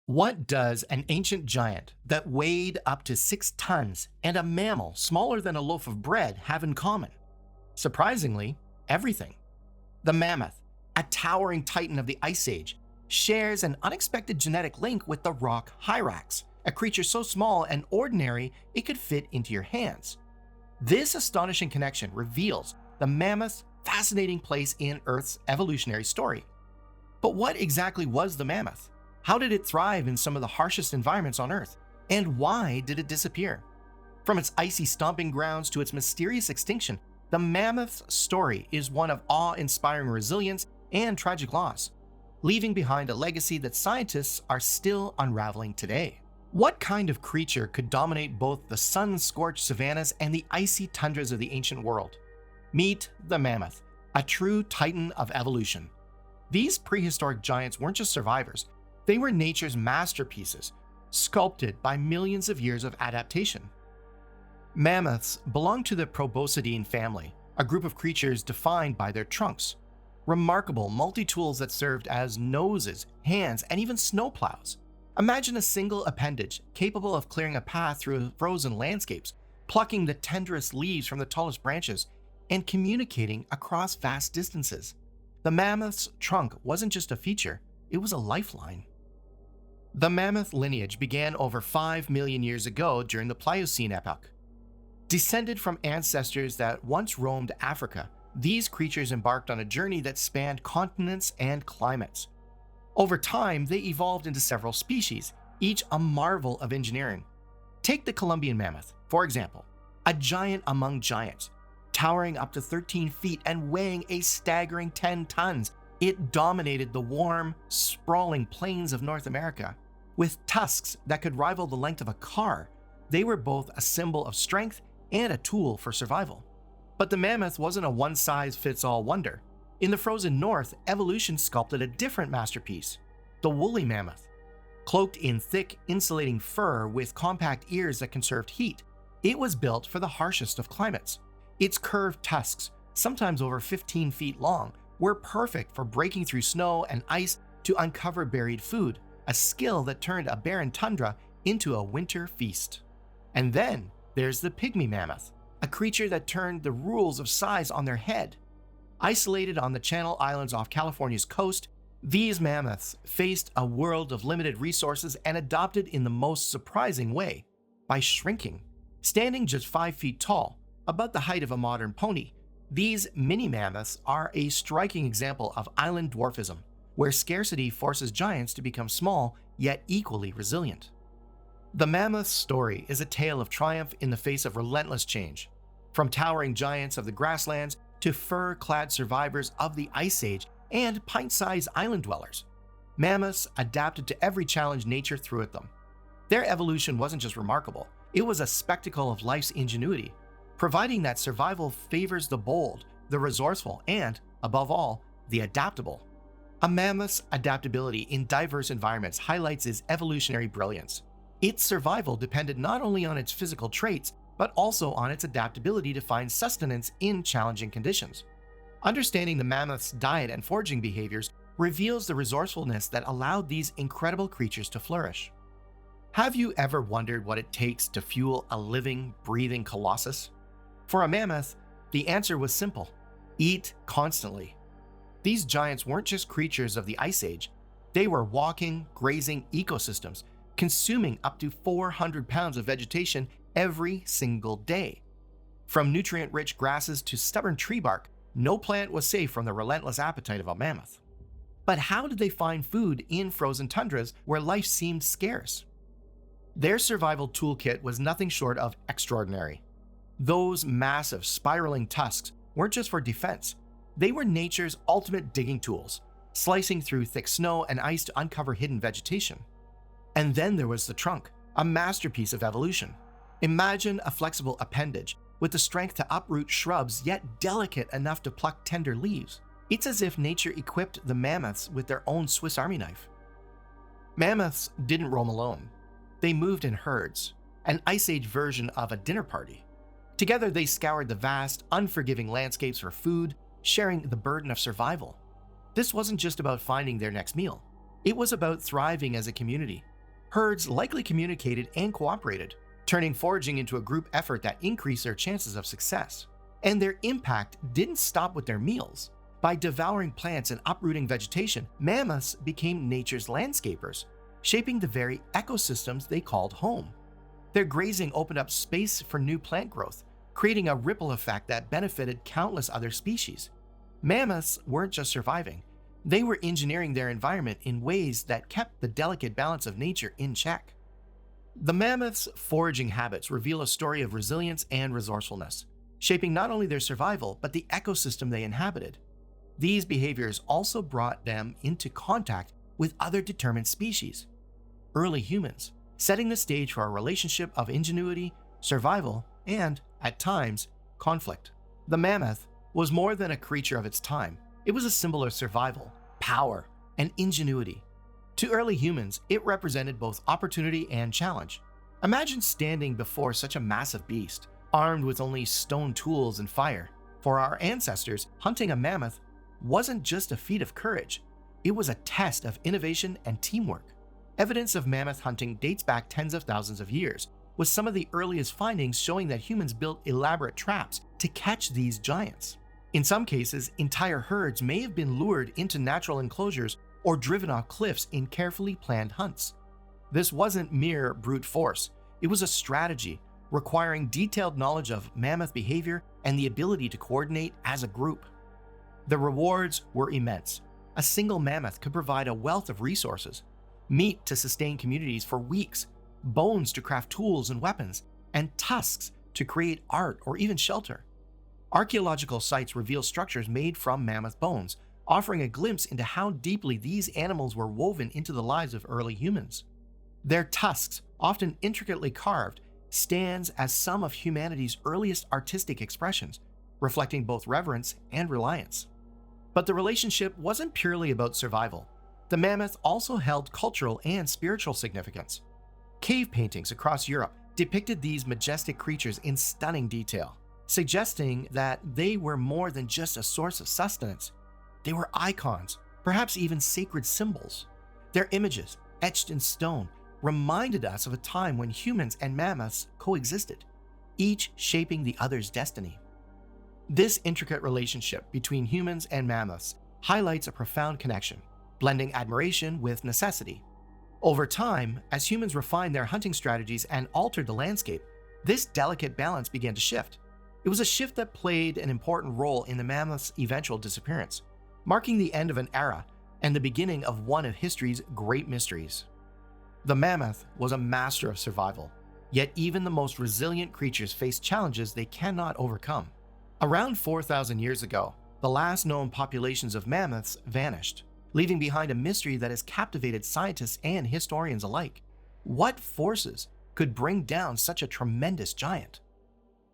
What does an ancient giant that weighed up to 6 tons and a mammal smaller than a loaf of bread have in common? Surprisingly, everything. The mammoth, a towering titan of the Ice Age, shares an unexpected genetic link with the rock hyrax, a creature so small and ordinary it could fit into your hands. This astonishing connection reveals the mammoth's fascinating place in Earth's evolutionary story. But what exactly was the mammoth? How did it thrive in some of the harshest environments on Earth? And why did it disappear? From its icy stomping grounds to its mysterious extinction, the mammoth's story is one of awe-inspiring resilience and tragic loss, leaving behind a legacy that scientists are still unraveling today. What kind of creature could dominate both the sun-scorched savannas and the icy tundras of the ancient world? Meet the mammoth, a true titan of evolution. These prehistoric giants weren't just survivors, they were nature's masterpieces, sculpted by millions of years of adaptation. Mammoths belong to the proboscidean family, a group of creatures defined by their trunks. Remarkable multi-tools that served as noses, hands, and even snowplows. Imagine a single appendage capable of clearing a path through frozen landscapes, plucking the tenderest leaves from the tallest branches, and communicating across vast distances. The mammoth's trunk wasn't just a feature, it was a lifeline. The mammoth lineage began over 5 million years ago during the Pliocene epoch. Descended from ancestors that once roamed Africa, these creatures embarked on a journey that spanned continents and climates. Over time, they evolved into several species, each a marvel of engineering. Take the Colombian mammoth, for example, a giant among giants, towering up to 13 feet and weighing a staggering 10 tons. It dominated the warm, sprawling plains of North America. With tusks that could rival the length of a car, they were both a symbol of strength and a tool for survival. But the mammoth wasn't a one-size-fits-all wonder. In the frozen north, evolution sculpted a different masterpiece, the woolly mammoth. Cloaked in thick, insulating fur with compact ears that conserved heat, it was built for the harshest of climates. Its curved tusks, sometimes over 15 feet long, were perfect for breaking through snow and ice to uncover buried food, a skill that turned a barren tundra into a winter feast. And then there's the pygmy mammoth, a creature that turned the rules of size on their head. Isolated on the Channel Islands off California's coast, these mammoths faced a world of limited resources and adapted in the most surprising way, by shrinking. Standing just 5 feet tall, about the height of a modern pony, these mini mammoths are a striking example of island dwarfism, where scarcity forces giants to become small yet equally resilient. The mammoth's story is a tale of triumph in the face of relentless change. From towering giants of the grasslands to fur-clad survivors of the Ice Age and pint-sized island dwellers, mammoths adapted to every challenge nature threw at them. Their evolution wasn't just remarkable, it was a spectacle of life's ingenuity, providing that survival favors the bold, the resourceful, and, above all, the adaptable. A mammoth's adaptability in diverse environments highlights its evolutionary brilliance. Its survival depended not only on its physical traits, but also on its adaptability to find sustenance in challenging conditions. Understanding the mammoth's diet and foraging behaviors reveals the resourcefulness that allowed these incredible creatures to flourish. Have you ever wondered what it takes to fuel a living, breathing colossus? For a mammoth, the answer was simple: eat constantly. These giants weren't just creatures of the Ice Age, they were walking, grazing ecosystems, consuming up to 400 pounds of vegetation every single day. From nutrient-rich grasses to stubborn tree bark, no plant was safe from the relentless appetite of a mammoth. But how did they find food in frozen tundras where life seemed scarce? Their survival toolkit was nothing short of extraordinary. Those massive, spiraling tusks weren't just for defense, they were nature's ultimate digging tools, slicing through thick snow and ice to uncover hidden vegetation. And then there was the trunk, a masterpiece of evolution. Imagine a flexible appendage with the strength to uproot shrubs yet delicate enough to pluck tender leaves. It's as if nature equipped the mammoths with their own Swiss Army knife. Mammoths didn't roam alone. They moved in herds, an Ice Age version of a dinner party. Together they scoured the vast, unforgiving landscapes for food, sharing the burden of survival. This wasn't just about finding their next meal. It was about thriving as a community, Herds likely communicated and cooperated, turning foraging into a group effort that increased their chances of success. And their impact didn't stop with their meals. By devouring plants and uprooting vegetation, mammoths became nature's landscapers, shaping the very ecosystems they called home. Their grazing opened up space for new plant growth, creating a ripple effect that benefited countless other species. Mammoths weren't just surviving, they were engineering their environment in ways that kept the delicate balance of nature in check. The mammoths' foraging habits reveal a story of resilience and resourcefulness, shaping not only their survival but the ecosystem they inhabited. These behaviors also brought them into contact with other determined species, early humans, setting the stage for a relationship of ingenuity, survival, and, at times, conflict. The mammoth was more than a creature of its time. It was a symbol of survival, power, and ingenuity. To early humans, it represented both opportunity and challenge. Imagine standing before such a massive beast, armed with only stone tools and fire. For our ancestors, hunting a mammoth wasn't just a feat of courage, it was a test of innovation and teamwork. Evidence of mammoth hunting dates back tens of thousands of years, with some of the earliest findings showing that humans built elaborate traps to catch these giants. In some cases, entire herds may have been lured into natural enclosures or driven off cliffs in carefully planned hunts. This wasn't mere brute force, it was a strategy requiring detailed knowledge of mammoth behavior and the ability to coordinate as a group. The rewards were immense. A single mammoth could provide a wealth of resources: meat to sustain communities for weeks, bones to craft tools and weapons, and tusks to create art or even shelter. Archaeological sites reveal structures made from mammoth bones, offering a glimpse into how deeply these animals were woven into the lives of early humans. Their tusks, often intricately carved, stands as some of humanity's earliest artistic expressions, reflecting both reverence and reliance. But the relationship wasn't purely about survival. The mammoth also held cultural and spiritual significance. Cave paintings across Europe depicted these majestic creatures in stunning detail, suggesting that they were more than just a source of sustenance. They were icons, perhaps even sacred symbols. Their images, etched in stone, reminded us of a time when humans and mammoths coexisted, each shaping the other's destiny. This intricate relationship between humans and mammoths highlights a profound connection, blending admiration with necessity. Over time, as humans refined their hunting strategies and altered the landscape, this delicate balance began to shift. It was a shift that played an important role in the mammoth's eventual disappearance, marking the end of an era and the beginning of one of history's great mysteries. The mammoth was a master of survival, yet even the most resilient creatures face challenges they cannot overcome. Around 4,000 years ago, the last known populations of mammoths vanished, leaving behind a mystery that has captivated scientists and historians alike. What forces could bring down such a tremendous giant?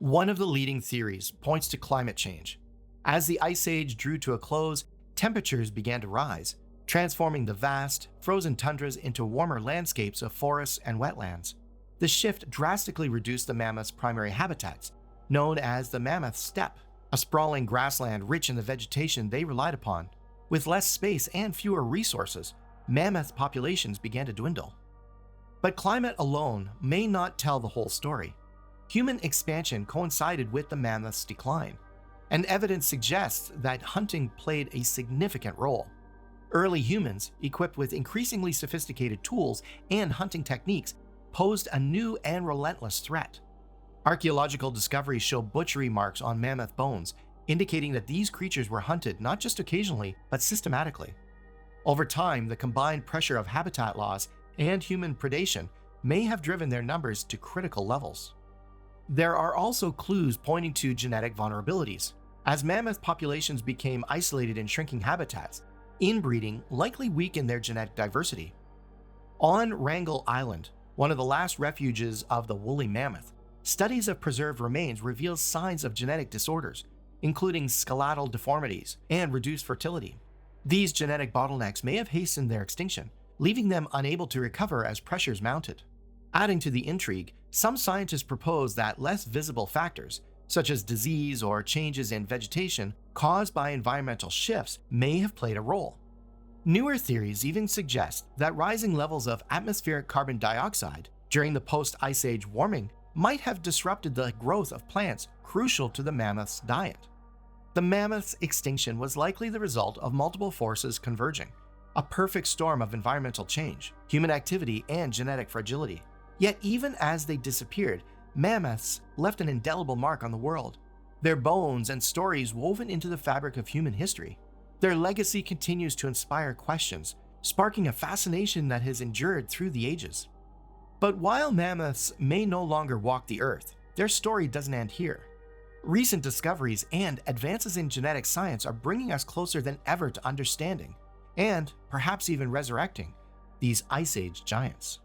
One of the leading theories points to climate change. As the Ice Age drew to a close, temperatures began to rise, transforming the vast, frozen tundras into warmer landscapes of forests and wetlands. The shift drastically reduced the mammoth's primary habitats, known as the mammoth steppe, a sprawling grassland rich in the vegetation they relied upon. With less space and fewer resources, mammoth populations began to dwindle. But climate alone may not tell the whole story. Human expansion coincided with the mammoth's decline, and evidence suggests that hunting played a significant role. Early humans, equipped with increasingly sophisticated tools and hunting techniques, posed a new and relentless threat. Archaeological discoveries show butchery marks on mammoth bones, indicating that these creatures were hunted not just occasionally, but systematically. Over time, the combined pressure of habitat loss and human predation may have driven their numbers to critical levels. There are also clues pointing to genetic vulnerabilities. As mammoth populations became isolated in shrinking habitats, inbreeding likely weakened their genetic diversity. On Wrangel Island, one of the last refuges of the woolly mammoth, studies of preserved remains reveal signs of genetic disorders, including skeletal deformities and reduced fertility. These genetic bottlenecks may have hastened their extinction, leaving them unable to recover as pressures mounted. Adding to the intrigue, some scientists propose that less visible factors, such as disease or changes in vegetation caused by environmental shifts, may have played a role. Newer theories even suggest that rising levels of atmospheric carbon dioxide during the post-Ice Age warming might have disrupted the growth of plants crucial to the mammoth's diet. The mammoth's extinction was likely the result of multiple forces converging, a perfect storm of environmental change, human activity, and genetic fragility. Yet even as they disappeared, mammoths left an indelible mark on the world, their bones and stories woven into the fabric of human history. Their legacy continues to inspire questions, sparking a fascination that has endured through the ages. But while mammoths may no longer walk the earth, their story doesn't end here. Recent discoveries and advances in genetic science are bringing us closer than ever to understanding, and perhaps even resurrecting, these Ice Age giants.